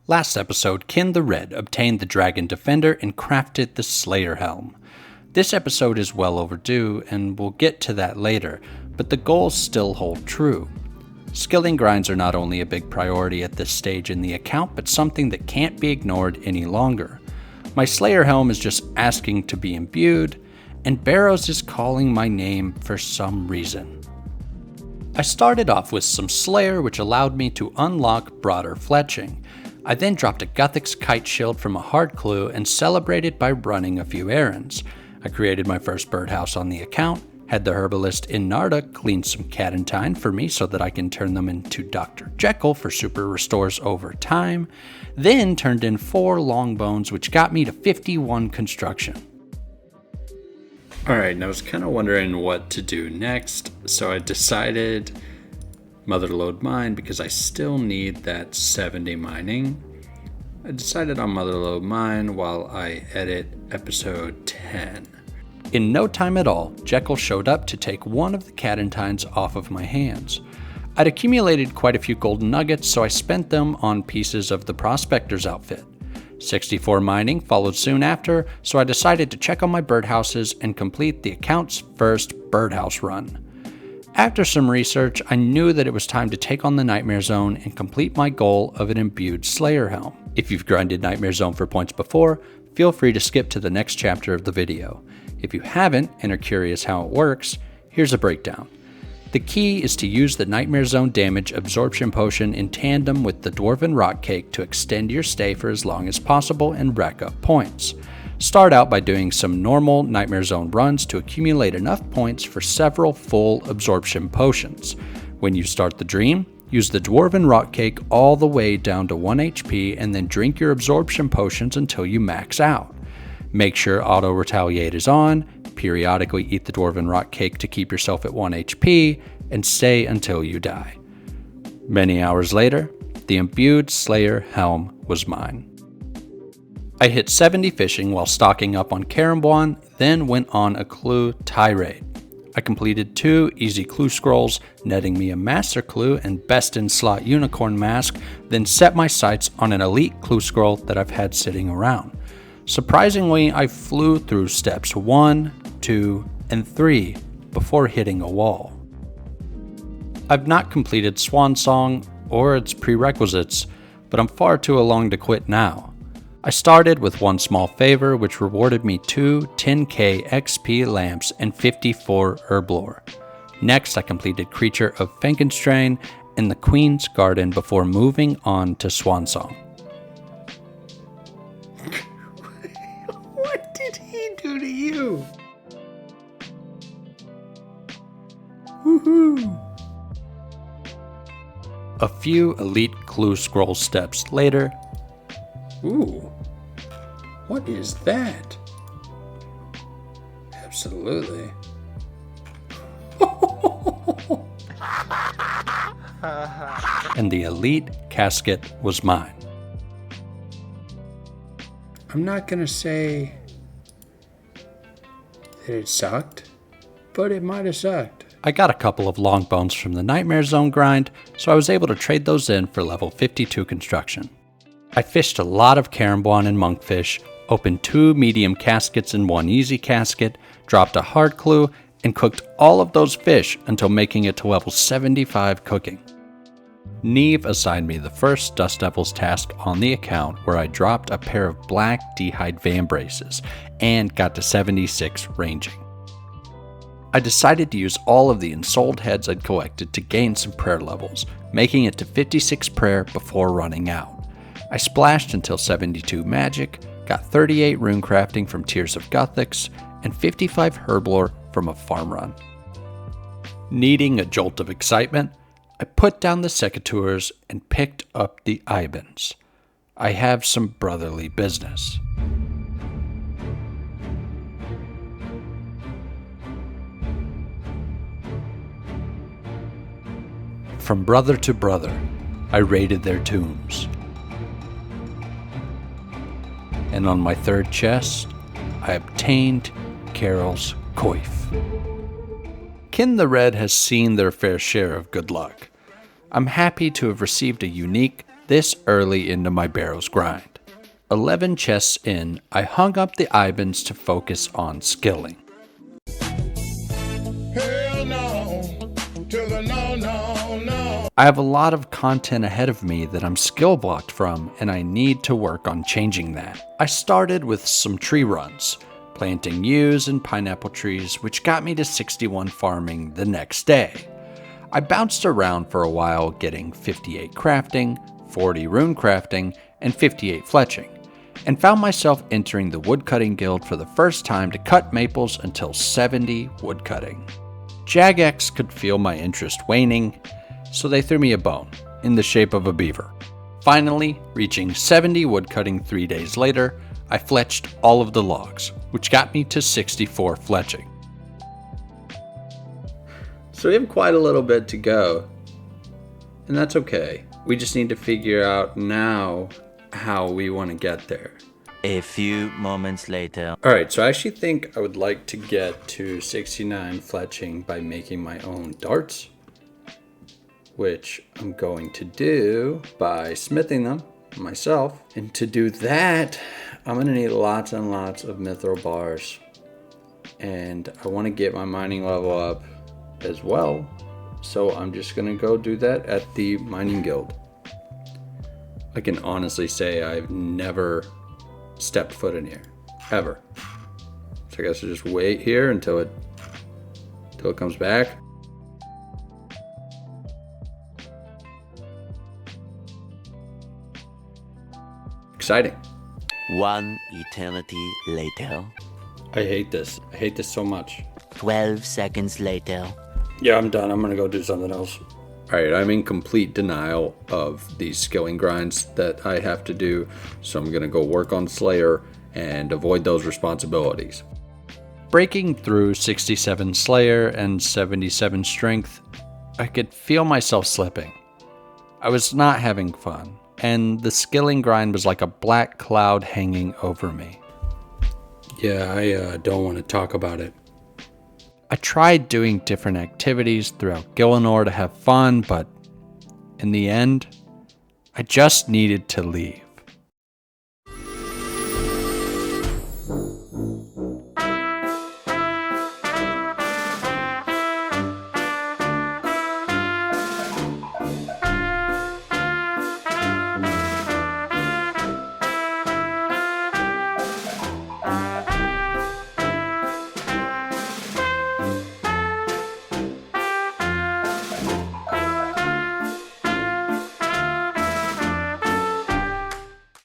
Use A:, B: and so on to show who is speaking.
A: Last episode, KinTheRed obtained the Dragon Defender and crafted the Slayer Helm. This episode is well overdue, and we'll get to that later, but the goals still hold true. Skilling grinds are not only a big priority at this stage in the account, but something that can't be ignored any longer. My Slayer Helm is just asking to be imbued, and Barrows is calling my name for some reason. I started off with some Slayer, which allowed me to unlock broader fletching. I then dropped a Guthix kite shield from a hard clue and celebrated by running a few errands. I created my first birdhouse on the account, had the herbalist in Narda clean some Catentine for me so that I can turn them into Dr. Jekyll for super restores over time, then turned in 4 longbones, which got me to 51 construction. Alright, and I was kind of wondering what to do next, so I decided Motherlode Mine because I still need that 70 mining. I decided on Motherlode Mine while I edit episode 10. In no time at all, Jekyll showed up to take one of the Catentines off of my hands. I'd accumulated quite a few golden nuggets, so I spent them on pieces of the Prospector's outfit. 64 mining followed soon after, so I decided to check on my birdhouses and complete the account's first birdhouse run. After some research, I knew that it was time to take on the Nightmare Zone and complete my goal of an imbued Slayer Helm. If you've grinded Nightmare Zone for points before, feel free to skip to the next chapter of the video. If you haven't and are curious how it works, here's a breakdown. The key is to use the Nightmare Zone damage absorption potion in tandem with the Dwarven Rock Cake to extend your stay for as long as possible and rack up points. Start out by doing some normal Nightmare Zone runs to accumulate enough points for several full absorption potions. When you start the dream, use the Dwarven Rock Cake all the way down to 1 HP and then drink your absorption potions until you max out. Make sure Auto Retaliate is on, periodically eat the Dwarven Rock Cake to keep yourself at 1 HP, and stay until you die. Many hours later, the imbued Slayer Helm was mine. I hit 70 fishing while stocking up on Carambuan, then went on a clue tirade. I completed 2 easy clue scrolls, netting me a master clue and best in slot unicorn mask, then set my sights on an elite clue scroll that I've had sitting around. Surprisingly, I flew through steps 1, 2, and 3 before hitting a wall. I've not completed Swan Song or its prerequisites, but I'm far too along to quit now. I started with one small favor, which rewarded me 2 10k XP lamps and 54 herblore. Next, I completed Creature of Frankenstein and the Queen's Garden before moving on to Swan Song. What did he do to you? Woohoo! A few elite clue scroll steps later. Ooh, what is that? Absolutely. And the elite casket was mine. I'm not gonna say that it sucked, but it might have sucked. I got a couple of long bones from the Nightmare Zone grind, so I was able to trade those in for level 52 construction. I fished a lot of Carambuan and monkfish, opened 2 medium caskets and 1 easy casket, dropped a hard clue, and cooked all of those fish until making it to level 75 cooking. Neve assigned me the first Dust Devils task on the account, where I dropped a pair of black D'hide Vambraces and got to 76 ranging. I decided to use all of the ensouled heads I'd collected to gain some prayer levels, making it to 56 prayer before running out. I splashed until 72 magic, got 38 rune crafting from Tears of Guthix, and 55 herblore from a farm run. Needing a jolt of excitement, I put down the secateurs and picked up the Ibans. I have some brotherly business. From brother to brother, I raided their tombs. And on my 3rd chest, I obtained Carol's coif. KinTheRed has seen their fair share of good luck. I'm happy to have received a unique, this early into my Barrows grind. 11 chests in, I hung up the ibans to focus on skilling.
B: Hell no, to the no, no, no.
A: I have a lot of content ahead of me that I'm skill blocked from, and I need to work on changing that. I started with some tree runs, planting yews and pineapple trees, which got me to 61 farming the next day. I bounced around for a while, getting 58 crafting, 40 rune crafting, and 58 fletching, and found myself entering the woodcutting guild for the first time to cut maples until 70 woodcutting. Jagex could feel my interest waning, so they threw me a bone, in the shape of a beaver. Finally, reaching 70 woodcutting 3 days later, I fletched all of the logs, which got me to 64 fletching. So we have quite a little bit to go, and that's okay. We just need to figure out now how we want to get there.
C: A few moments later.
A: Alright, so I actually think I would like to get to 69 fletching by making my own darts, which I'm going to do by smithing them myself. And to do that, I'm going to need lots and lots of mithril bars. And I want to get my mining level up as well. So I'm just going to go do that at the mining guild. I can honestly say I've never stepped foot in here, ever. So I guess I'll just wait here until it comes back. Exciting.
C: One eternity later.
A: I hate this. I hate this so much.
C: 12 seconds later.
A: Yeah, I'm done. I'm gonna go do something else. Alright, I'm in complete denial of these skilling grinds that I have to do, so I'm gonna go work on Slayer and avoid those responsibilities. Breaking through 67 Slayer and 77 Strength, I could feel myself slipping. I was not having fun, and the skilling grind was like a black cloud hanging over me. Yeah, I don't want to talk about it. I tried doing different activities throughout Gillinor to have fun, but in the end, I just needed to leave.